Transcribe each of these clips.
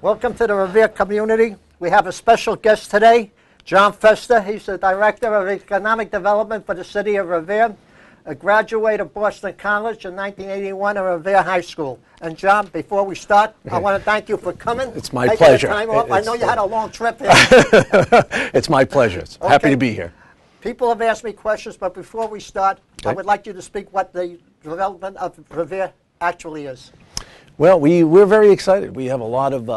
Welcome to the Revere community. We have a special guest today, John Festa. He's the Director of Economic Development for the City of Revere, a graduate of Boston College in 1981 at Revere High School. And John, before we start, I want to thank you for coming. It's my pleasure. Time off. I know you had a long trip here. It's my pleasure. Happy to be here. People have asked me questions, but before we start, I would like you to speak what the development of Revere actually is. Well, we're very excited. We have a lot of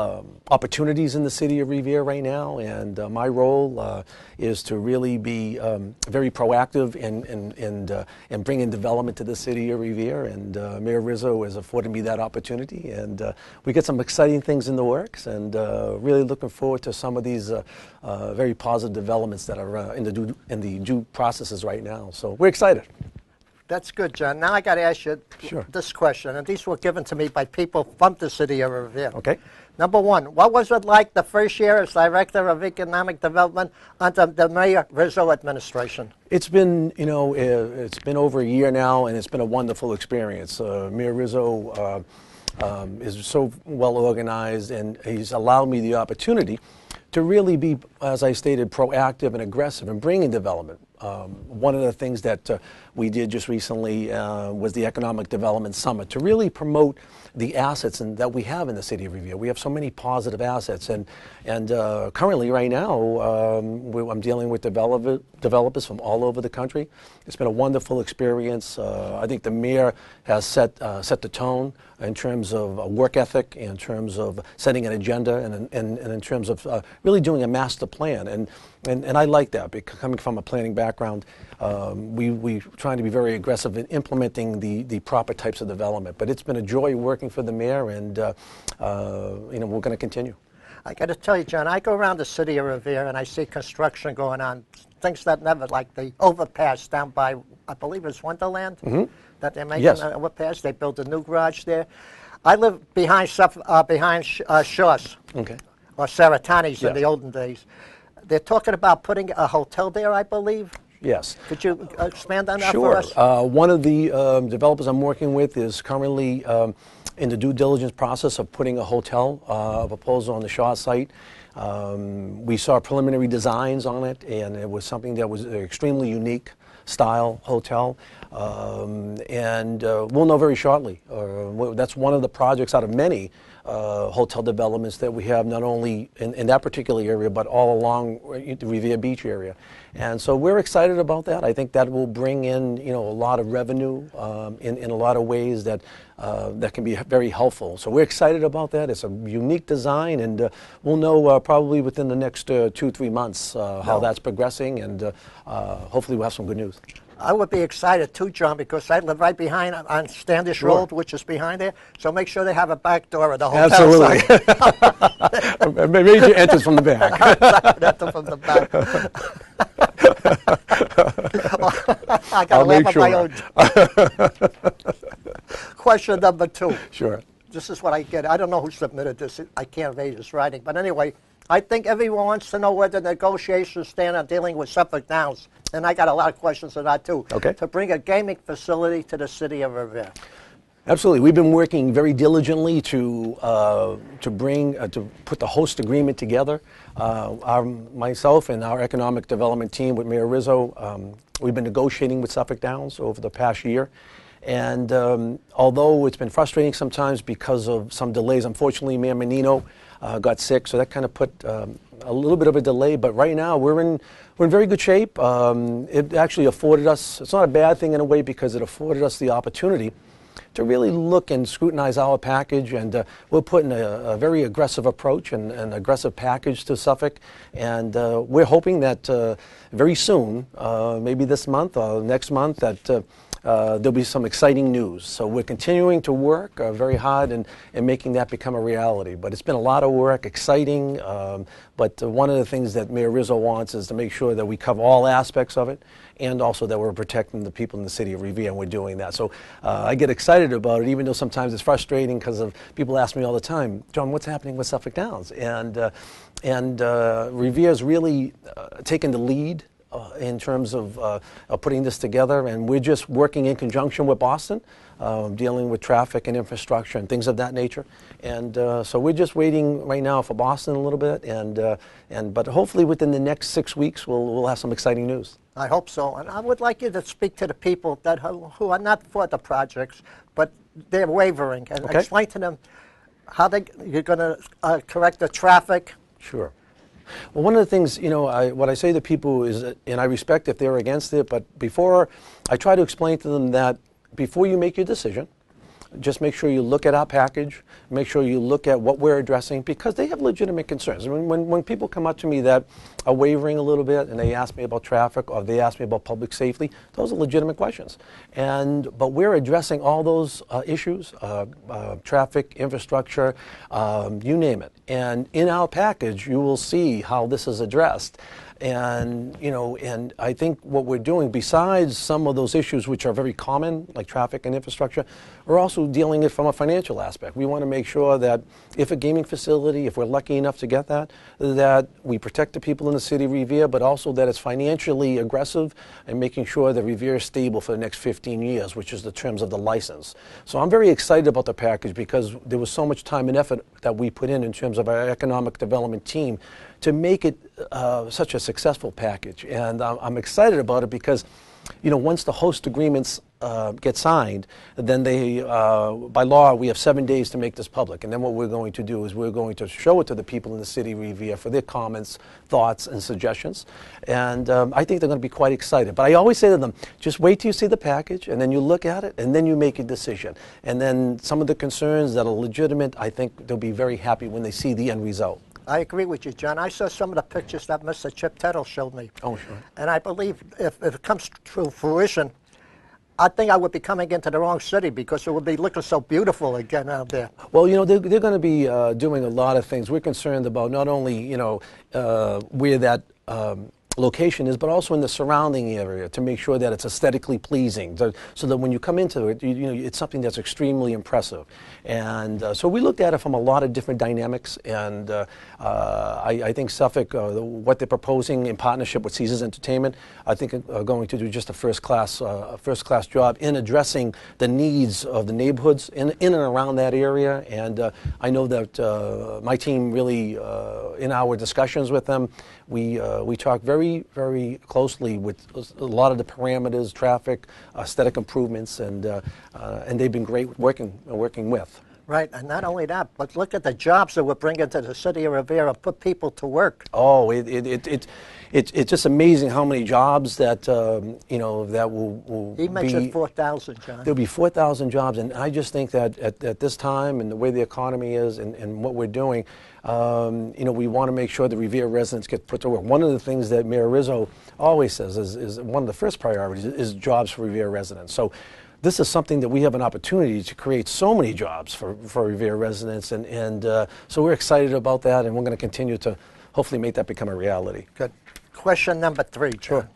opportunities in the city of Revere right now, and my role is to really be very proactive in bringing development to the city of Revere, and Mayor Rizzo has afforded me that opportunity, and we get some exciting things in the works, and really looking forward to some of these very positive developments that are in the due processes right now. So we're excited. That's good, John. Now I got to ask you this question, and these were given to me by people from the city of Revere. Okay. Number one, what was it like the first year as Director of Economic Development under the Mayor Rizzo administration? It's been, it's been over a year now, and it's been a wonderful experience. Mayor Rizzo is so well organized, and he's allowed me the opportunity to really be, as I stated, proactive and aggressive in bringing development. One of the things that we did just recently was the Economic Development Summit to really promote the assets that we have in the city of Revere. We have so many positive assets, and currently right now I'm dealing with developers from all over the country. It's been a wonderful experience. I think the mayor has set the tone in terms of work ethic, in terms of setting an agenda, and in terms of really doing a master plan. And I like that, because coming from a planning background, we trying to be very aggressive in implementing the proper types of development. But it's been a joy working for the mayor, and we're going to continue. I got to tell you, John, I go around the city of Revere and I see construction going on, things that never, like the overpass down by, I believe it's Wonderland, that they're making an overpass. They built a new garage there. I live behind Shaw's, or Saratani's in the olden days. They're talking about putting a hotel there, I believe. Yes. Could you expand on that for us? Sure. One of the developers I'm working with is currently in the due diligence process of putting a hotel proposal on the Shaw site. We saw preliminary designs on it, and it was something that was an extremely unique style hotel, and we'll know very shortly. That's one of the projects out of many hotel developments that we have, not only in that particular area, but all along the Revere Beach area. And so we're excited about that. I think that will bring in, a lot of revenue in a lot of ways that can be very helpful. So we're excited about that. It's a unique design, and we'll know probably within the next 2-3 months how that's progressing, and hopefully we'll have some good news. I would be excited too, John, because I live right behind on Standish Road, which is behind there. So make sure they have a back door at the hotel. Absolutely. Major entrance from the back. Enter from the back. I got to laugh at my own. Question number 2. Sure. This is what I get. I don't know who submitted this. I can't read his writing. But anyway, I think everyone wants to know where the negotiations stand on dealing with Suffolk Downs. And I got a lot of questions on that, too. Okay. To bring a gaming facility to the city of Revere. Absolutely. We've been working very diligently to put the host agreement together. Myself and our economic development team with Mayor Rizzo, we've been negotiating with Suffolk Downs over the past year. And although it's been frustrating sometimes because of some delays, unfortunately, Mayor Menino got sick, so that kind of put a little bit of a delay. But right now, we're in very good shape. It actually afforded us, it's not a bad thing in a way, because it afforded us the opportunity to really look and scrutinize our package, and we're putting a very aggressive approach and an aggressive package to Suffolk, and we're hoping that very soon, maybe this month or next month, that there'll be some exciting news. So we're continuing to work very hard in making that become a reality. But it's been a lot of work, exciting, but one of the things that Mayor Rizzo wants is to make sure that we cover all aspects of it, and also that we're protecting the people in the city of Revere, and we're doing that. So I get excited about it, even though sometimes it's frustrating because of people ask me all the time, John, what's happening with Suffolk Downs? And Revere's really taken the lead in terms of putting this together, and we're just working in conjunction with Boston, dealing with traffic and infrastructure and things of that nature. And so we're just waiting right now for Boston a little bit, but hopefully within the next 6 weeks we'll have some exciting news. I hope so. And I would like you to speak to the people that who are not for the projects, but they're wavering, and explain to them how you're going to correct the traffic. Sure. Well, one of the things, what I say to people is, and I respect if they're against it, but I try to explain to them that before you make your decision, just make sure you look at our package, make sure you look at what we're addressing, because they have legitimate concerns. I mean, when people come up to me that are wavering a little bit and they ask me about traffic or they ask me about public safety, those are legitimate questions. But we're addressing all those issues, traffic, infrastructure, you name it. And in our package, you will see how this is addressed. And I think what we're doing, besides some of those issues which are very common, like traffic and infrastructure, we're also dealing it from a financial aspect. We want to make sure that if a gaming facility, if we're lucky enough to get that we protect the people in the city of Revere, but also that it's financially aggressive and making sure that Revere is stable for the next 15 years, which is the terms of the license. So I'm very excited about the package because there was so much time and effort that we put in terms of our economic development team to make it such a successful package. And I'm excited about it because, once the host agreements get signed, then by law, we have 7 days to make this public. And then what we're going to do is we're going to show it to the people in the city of Revere for their comments, thoughts, and suggestions. And I think they're going to be quite excited. But I always say to them, just wait till you see the package, and then you look at it, and then you make a decision. And then some of the concerns that are legitimate, I think they'll be very happy when they see the end result. I agree with you, John. I saw some of the pictures that Mr. Chip Tettle showed me. Oh, sure. And I believe if it comes to fruition, I think I would be coming into the wrong city because it would be looking so beautiful again out there. Well, they're going to be doing a lot of things. We're concerned about not only, where that location is, but also in the surrounding area to make sure that it's aesthetically pleasing, so that when you come into it, it's something that's extremely impressive. And so we looked at it from a lot of different dynamics, and I think Suffolk, what they're proposing in partnership with Caesars Entertainment, I think are going to do just a first-class job in addressing the needs of the neighborhoods in and around that area. And I know that my team really, in our discussions with them, we talk very, very closely with a lot of the parameters, traffic, aesthetic improvements, and they've been great working with. Right, and not only that, but look at the jobs that we're bringing to the city of Revere and put people to work. Oh, it's just amazing how many jobs that that will He mentioned 4,000, John. There'll be 4,000 jobs, and I just think that at this time and the way the economy is and what we're doing, we want to make sure the Revere residents get put to work. One of the things that Mayor Rizzo always says is one of the first priorities is jobs for Revere residents. So this is something that we have an opportunity to create so many jobs for Revere residents, and so we're excited about that, and we're going to continue to hopefully make that become a reality. Good. Question number 3, John. Sure.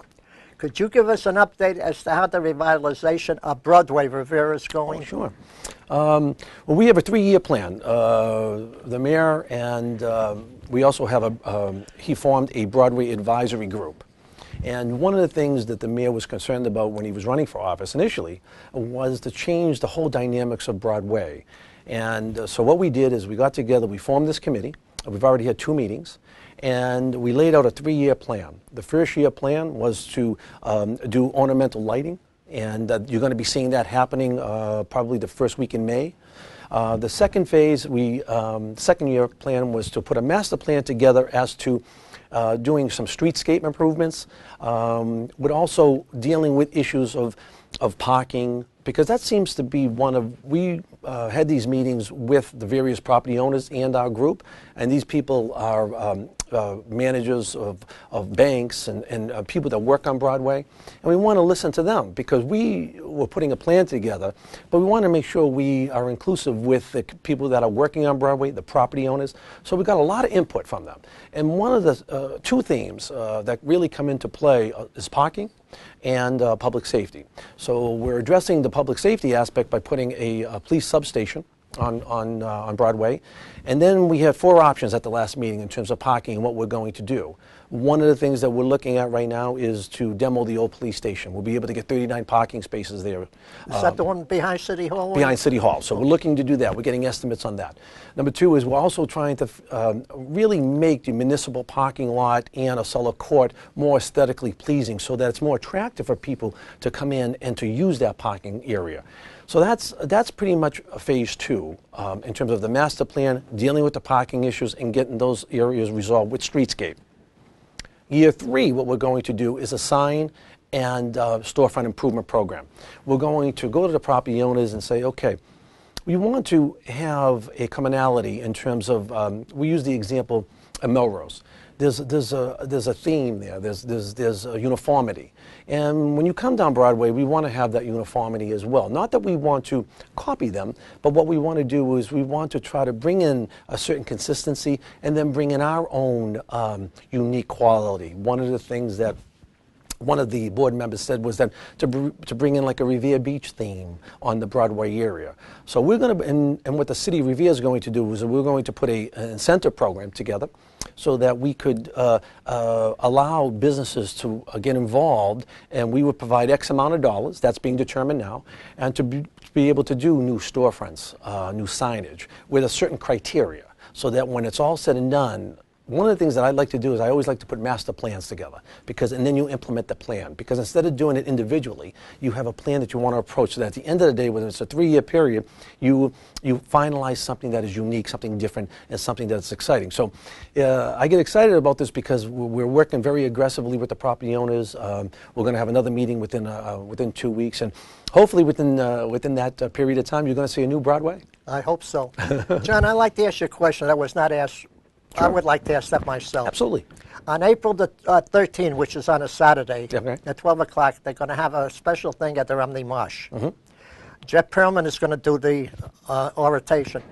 Could you give us an update as to how the revitalization of Broadway Revere is going? Oh, sure. Well, we have a 3-year plan. The mayor and we also have he formed a Broadway advisory group. And one of the things that the mayor was concerned about when he was running for office initially was to change the whole dynamics of Broadway. And so what we did is we got together, we formed this committee. We've already had 2 meetings. And we laid out a 3-year plan. The first-year plan was to do ornamental lighting, and you're going to be seeing that happening probably the first week in May. The second phase, second-year plan was to put a master plan together as to doing some streetscape improvements, but also dealing with issues of parking, because that seems to be we had these meetings with the various property owners and our group, and these people are managers of banks and people that work on Broadway, and we want to listen to them because we were putting a plan together, but we want to make sure we are inclusive with the people that are working on Broadway, the property owners. So we got a lot of input from them, and one of the 2 themes that really come into play is parking and public safety. So we're addressing the public safety aspect by putting a police substation on Broadway, And then we had 4 options at the last meeting in terms of parking and what we're going to do. One of the things that we're looking at right now is to demo the old police station. We'll be able to get 39 parking spaces there. Is that the one behind City Hall? Behind City Hall. So we're looking to do that. We're getting estimates on that. Number 2 is we're also trying to really make the municipal parking lot and Acela Court more aesthetically pleasing so that it's more attractive for people to come in and to use that parking area. So that's pretty much phase 2 in terms of the master plan, dealing with the parking issues and getting those areas resolved with streetscape. Year 3, what we're going to do is a sign and storefront improvement program. We're going to go to the property owners and say, okay, we want to have a commonality in terms of, we use the example of Melrose. There's a theme there, there's a uniformity. And when you come down Broadway, we want to have that uniformity as well. Not that we want to copy them, but what we want to do is we want to try to bring in a certain consistency and then bring in our own unique quality. One of the things that one of the board members said was that to bring in like a Revere Beach theme on the Broadway area. So we're going to, and what the city of Revere is going to do is we're going to put an incentive program together so that we could allow businesses to get involved, and we would provide X amount of dollars, that's being determined now, and to be able to do new storefronts, new signage with a certain criteria so that when it's all said and done, one of the things that I like to do is I always like to put master plans together, and then you implement the plan. Because instead of doing it individually, you have a plan that you want to approach so that at the end of the day, whether it's a 3-year period, you finalize something that is unique, something different, and something that's exciting. So I get excited about this because we're working very aggressively with the property owners. We're going to have another meeting within 2 weeks, and hopefully within that period of time, you're going to see a new Broadway. I hope so. John, I'd like to ask you a question that was not asked. Sure. I would like to ask that myself. Absolutely. On April the 13th, which is on a Saturday, okay, at 12 o'clock, they're going to have a special thing at the Rumney Marsh. Mm-hmm. Jeff Perlman is going to do the oration.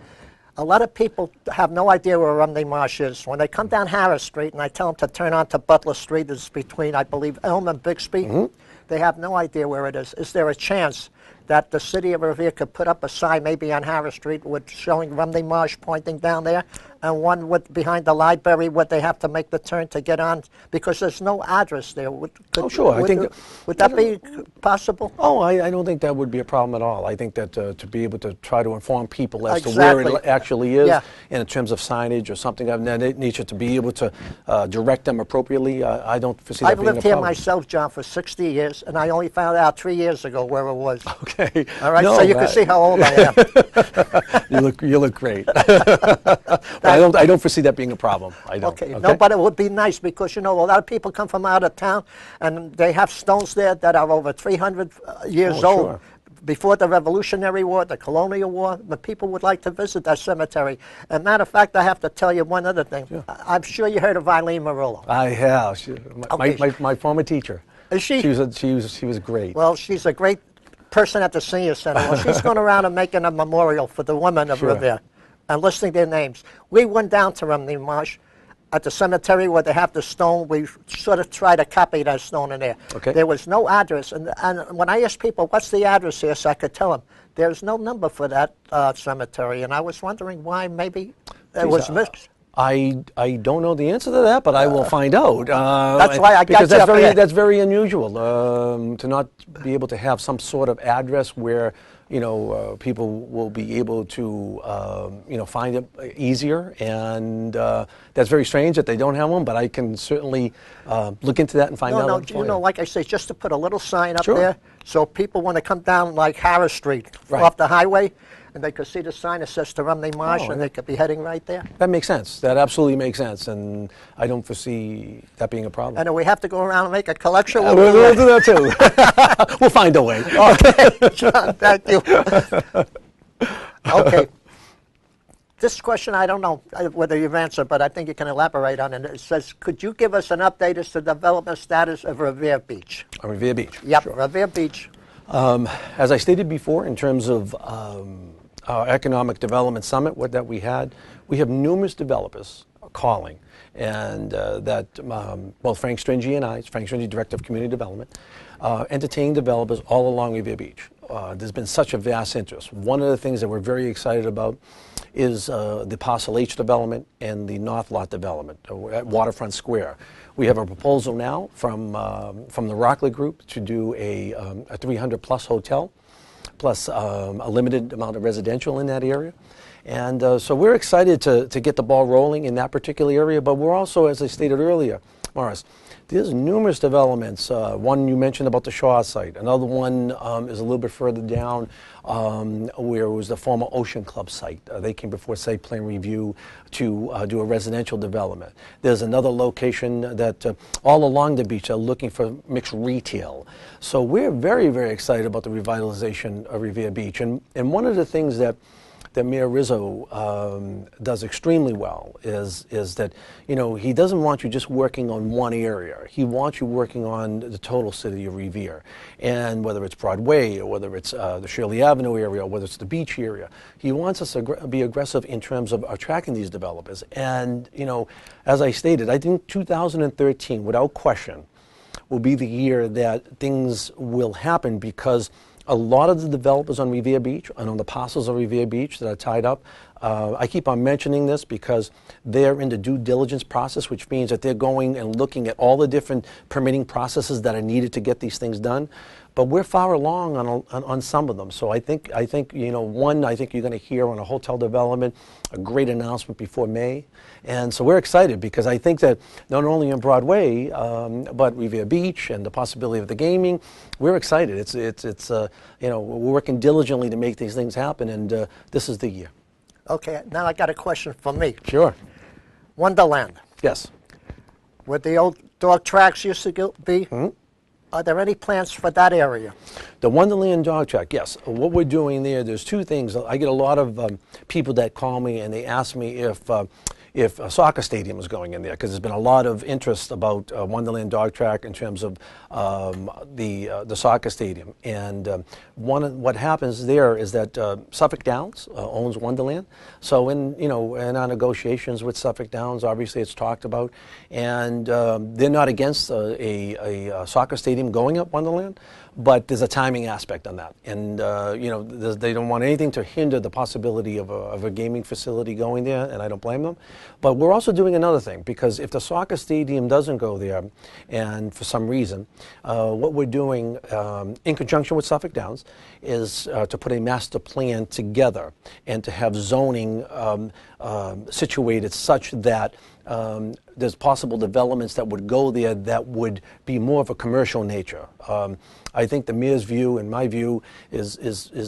A lot of people have no idea where Rumney Marsh is. When they come down Harris Street and I tell them to turn onto Butler Street, it's between, I believe, Elm and Bixby, mm-hmm, they have no idea where it is. Is there a chance that the city of Revere could put up a sign maybe on Harris Street with showing Rumney Marsh pointing down there, and one with behind the library where they have to make the turn to get on, because there's no address there. Would that be possible? Oh, I don't think that would be a problem at all. I think that to be able to try to inform people as to where it actually is, and in terms of signage or something of that nature, to be able to direct them appropriately, I don't foresee that being a problem. I've lived here myself, John, for 60 years, and I only found out 3 years ago where it was. Okay. All right, so you can see how old I am. You look great. I don't foresee that being a problem. I don't. Okay. No, but it would be nice because, you know, a lot of people come from out of town and they have stones there that are over 300 years old. Sure. Before the Revolutionary War, the Colonial War, the people would like to visit that cemetery. And matter of fact, I have to tell you one other thing. Sure. I'm sure you heard of Eileen Murillo. I have. My former teacher. Is she? She was great. Well, she's a great person at the senior center. Well, she's going around and making a memorial for the women of Revere and listing their names. We went down to Rumney Marsh at the cemetery where they have the stone. We sort of tried to copy that stone in there. Okay. There was no address. And when I asked people, what's the address here, so I could tell them, there's no number for that cemetery. And I was wondering why maybe it was missed. I don't know the answer to that, but I will find out. That's why I got because that's very unusual to not be able to have some sort of address where people will be able to find it easier, and that's very strange that they don't have one. But I can certainly look into that and find out. No, like I say, just to put a little sign up there, so people want to come down like Harris Street off the highway, and they could see the sign that says to Rumney Marsh, and they could be heading right there. That makes sense. That absolutely makes sense, and I don't foresee that being a problem. And if we have to go around and make a collection, we'll do that too. We'll find a way. Okay, John, thank you. Okay. This question, I don't know whether you've answered, but I think you can elaborate on it. It says, could you give us an update as to the development status of Revere Beach? Revere Beach. Yep, sure. Revere Beach. As I stated before, in terms of our Economic Development Summit that we had, we have numerous developers calling, and both Frank Stringy and I, Frank Stringy, Director of Community Development, entertaining developers all along Revere Beach. There's been such a vast interest. One of the things that we're very excited about is the Parcel H development and the North Lot development at Waterfront Square. We have a proposal now from the Rockley Group to do a 300-plus hotel, plus a limited amount of residential in that area. And so we're excited to get the ball rolling in that particular area, but we're also, as I stated earlier, Morris, there's numerous developments. One you mentioned about the Shaw site. Another one is a little bit further down where it was the former Ocean Club site. They came before site plan review to do a residential development. There's another location that all along the beach are looking for mixed retail. So we're very, very excited about the revitalization of Revere Beach. And one of the things that Mayor Rizzo does extremely well is that, you know, he doesn't want you just working on one area. He wants you working on the total city of Revere. And whether it's Broadway or whether it's the Shirley Avenue area or whether it's the beach area, he wants us to be aggressive in terms of attracting these developers. And, you know, as I stated, I think 2013, without question, will be the year that things will happen, because a lot of the developers on Revere Beach and on the parcels of Revere Beach that are tied up, I keep on mentioning this because they're in the due diligence process, which means that they're going and looking at all the different permitting processes that are needed to get these things done. But we're far along on some of them. So I think you know, I think you're going to hear on a hotel development a great announcement before May. And so we're excited because I think that not only on Broadway, but Revere Beach and the possibility of the gaming, we're excited. It's you know, we're working diligently to make these things happen, and this is the year. Okay, now I got a question for me. Sure. Wonderland. Yes. Where the old dog tracks used to be, are there any plans for that area? The Wonderland Dog Track, yes. What we're doing there's two things. I get a lot of people that call me and they ask me if a soccer stadium is going in there, because there's been a lot of interest about Wonderland Dog Track in terms of the soccer stadium. And what happens there is that Suffolk Downs owns Wonderland. So in our negotiations with Suffolk Downs, obviously it's talked about, and they're not against a soccer stadium going at Wonderland. But there's a timing aspect on that, and you know, they don't want anything to hinder the possibility of a gaming facility going there, and I don't blame them. But we're also doing another thing, because if the soccer stadium doesn't go there, and for some reason, what we're doing in conjunction with Suffolk Downs is to put a master plan together and to have zoning situated such that there's possible developments that would go there that would be more of a commercial nature. I think the mayor's view and my view is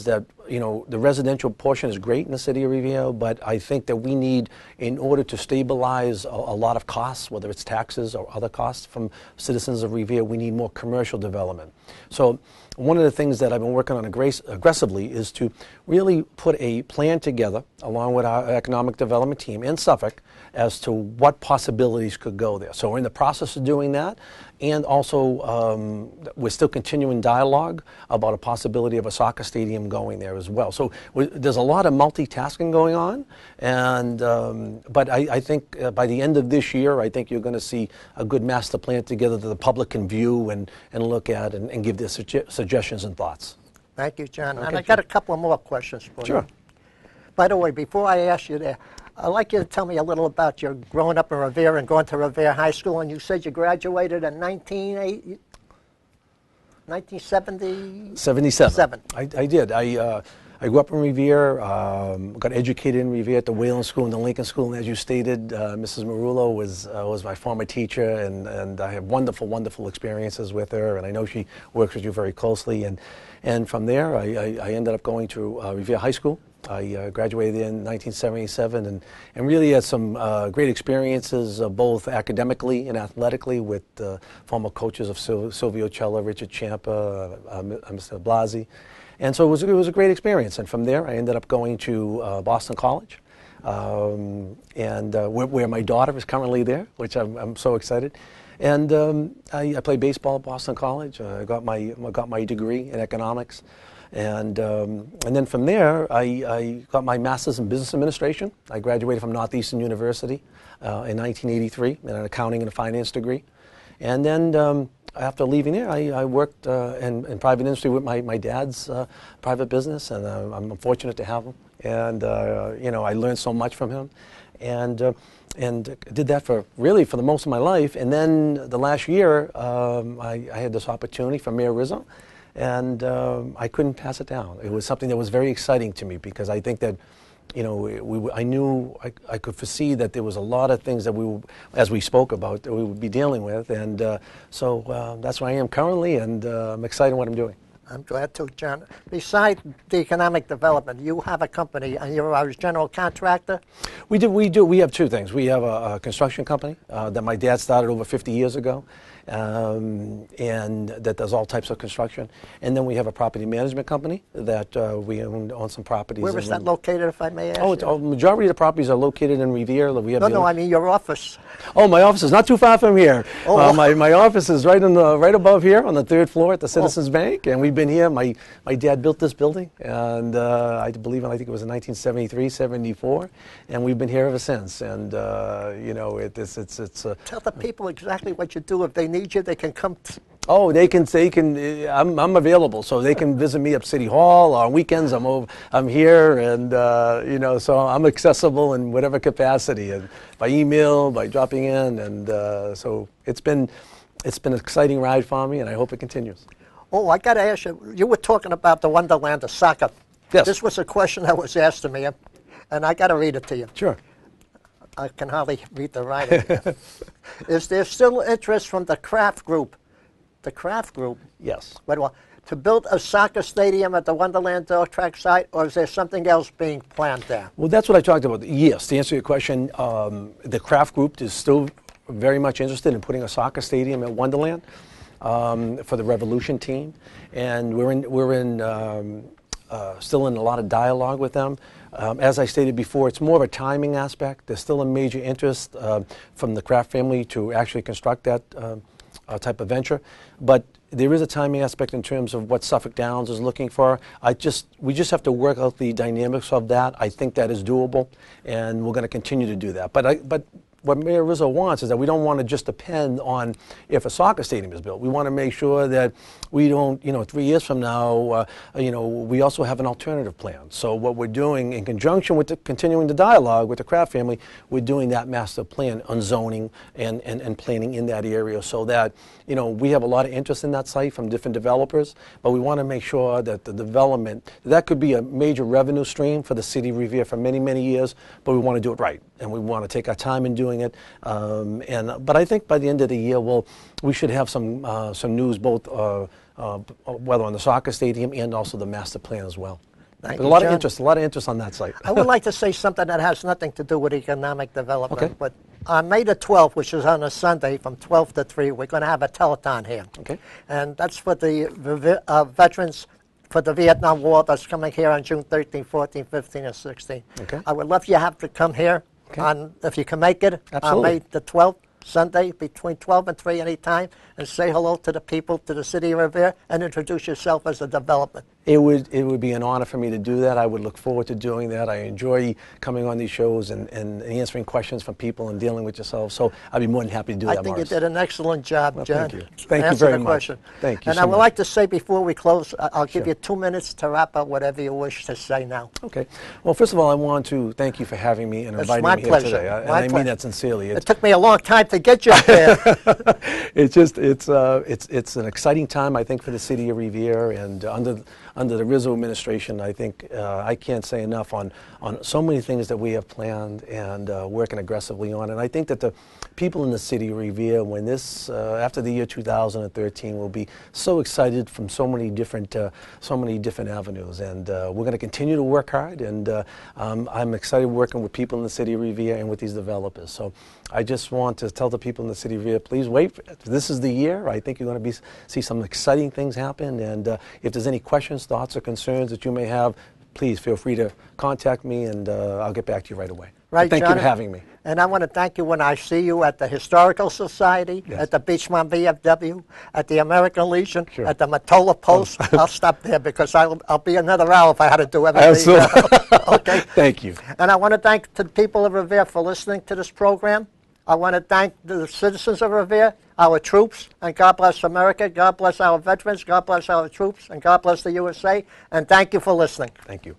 that, you know, the residential portion is great in the city of Revere, but I think that we need, in order to stabilize a lot of costs, whether it's taxes or other costs from citizens of Revere, we need more commercial development. So one of the things that I've been working on aggressively is to really put a plan together, along with our economic development team in Suffolk, as to what possibilities could go there. So we're in the process of doing that, and also we're still continuing dialogue about a possibility of a soccer stadium going there as well. So there's a lot of multitasking going on, and but I think by the end of this year, I think you're going to see a good master plan together that the public can view and look at and give their suggestions and thoughts. Thank you, John. Okay, and I got a couple more questions for you. Sure. By the way, before I ask you that, I'd like you to tell me a little about your growing up in Revere and going to Revere High School. And you said you graduated in 1977? I did. I grew up in Revere, got educated in Revere at the Whalen School and the Lincoln School. And as you stated, Mrs. Marullo was my former teacher, and I have wonderful, wonderful experiences with her. And I know she works with you very closely. And from there, I ended up going to Revere High School. I graduated in 1977 and really had some great experiences, both academically and athletically, with former coaches of Silvio Cella, Richard Champa, Mr. Blasi. And so it was a great experience. And from there, I ended up going to Boston College, where my daughter is currently there, which I'm so excited. And I played baseball at Boston College. I got my degree in economics. And then from there, I got my master's in business administration. I graduated from Northeastern University in 1983 in an accounting and a finance degree. And then after leaving there, I worked in private industry with my dad's private business, and I'm fortunate to have him. And you know, I learned so much from him, and did that for the most of my life. And then the last year, I had this opportunity from Mayor Rizzo, and I couldn't pass it down. It was something that was very exciting to me, because I think that, you know, I knew I could foresee that there was a lot of things that as we spoke about, that we would be dealing with, and so that's where I am currently, and I'm excited what I'm doing. I'm glad to, John. Besides the economic development, you have a company, and you're our general contractor? We do. We have two things. We have a construction company that my dad started over 50 years ago, and that does all types of construction. And then we have a property management company that we own some properties. Where is that located, if I may ask? The majority of the properties are located in Revere. We have I mean your office. Oh, my office is not too far from here. Oh. My office is right above here on the 3rd floor at the Citizens Bank, and we've been here. My dad built this building, and I think it was in 1973, 74, and we've been here ever since. And you know, it's tell the people exactly what you do. If they need you, they can come. Oh, they can. I'm available, so they can visit me up City Hall. On weekends, I'm here, and you know, so I'm accessible in whatever capacity, and by email, by dropping in, and so it's been an exciting ride for me, and I hope it continues. Oh, I got to ask you. You were talking about the Wonderland of soccer. Yes. This was a question that was asked to me, and I got to read it to you. Sure. I can hardly read the writing. Is there still interest from the Kraft Group? The Kraft Group? Yes. To build a soccer stadium at the Wonderland dog track site, or is there something else being planned there? Well, that's what I talked about. Yes, to answer your question, the Kraft Group is still very much interested in putting a soccer stadium at Wonderland for the Revolution team, and we're still in a lot of dialogue with them. As I stated before, it's more of a timing aspect. There's still a major interest from the Kraft family to actually construct that type of venture, but there is a timing aspect in terms of what Suffolk Downs is looking for. We just have to work out the dynamics of that. I think that is doable, and we're going to continue to do that. But what Mayor Rizzo wants is that we don't want to just depend on if a soccer stadium is built. We want to make sure that we don't, 3 years from now, we also have an alternative plan. So what we're doing in conjunction with continuing the dialogue with the Kraft family, we're doing that master plan on zoning and planning in that area, so that, we have a lot of interest in that site from different developers, but we want to make sure that the development, that could be a major revenue stream for the city of Revere for many, many years, but we want to do it right, and we want to take our time in doing it. But I think by the end of the year, we should have some news, both whether on the soccer stadium and also the master plan as well. Thank But you, a lot John. of interest on that site. I would like to say something that has nothing to do with economic development. Okay. But on May the 12th, which is on a Sunday from 12 to 3, we're going to have a telethon here. Okay. And that's for the veterans for the Vietnam War that's coming here on June 13, 14, 15, and 16. Okay. I would love you to have to come here, Okay. if you can make it, Absolutely. on May the 12th. Sunday between 12 and 3 anytime, and say hello to the people, to the city of Revere, and introduce yourself as a development. It would be an honor for me to do that. I would look forward to doing that. I enjoy coming on these shows and answering questions from people and dealing with yourself. So I'd be more than happy to do that, I think Morris. you did an excellent job, John. Thank you. Thank you Answer very the much. question. Thank you And so I would much. like to say before we close, I'll give Sure. you 2 minutes to wrap up whatever you wish to say now. Okay. Well, first of all, I want to thank you for having me and It's inviting my me here pleasure. today. And My I mean pleasure. that sincerely. It took me a long time to get you up there. It's an exciting time, I think, for the city of Revere, and under the Rizzo administration, I think I can't say enough on so many things that we have planned and working aggressively on. And I think that the people in the city of Revere, when this after the year 2013, will be so excited from so many different avenues. And we're going to continue to work hard. And I'm excited working with people in the city of Revere and with these developers. So I just want to tell the people in the city of Revere, please wait. This is the year. I think you're going to see some exciting things happen. And if there's any questions, thoughts, or concerns that you may have, please feel free to contact me, and I'll get back to you right away. Right, Thank John. you for having me. And I want to thank you when I see you at the Historical Society, Yes. at the Beachmont VFW, at the American Legion, Sure. at the Matola Post. I'll stop there because I'll be another hour if I had to do everything. Absolutely. Okay. Thank you. And I want to thank the people of Revere for listening to this program. I want to thank the citizens of Revere, our troops, and God bless America. God bless our veterans. God bless our troops, and God bless the USA. And thank you for listening. Thank you.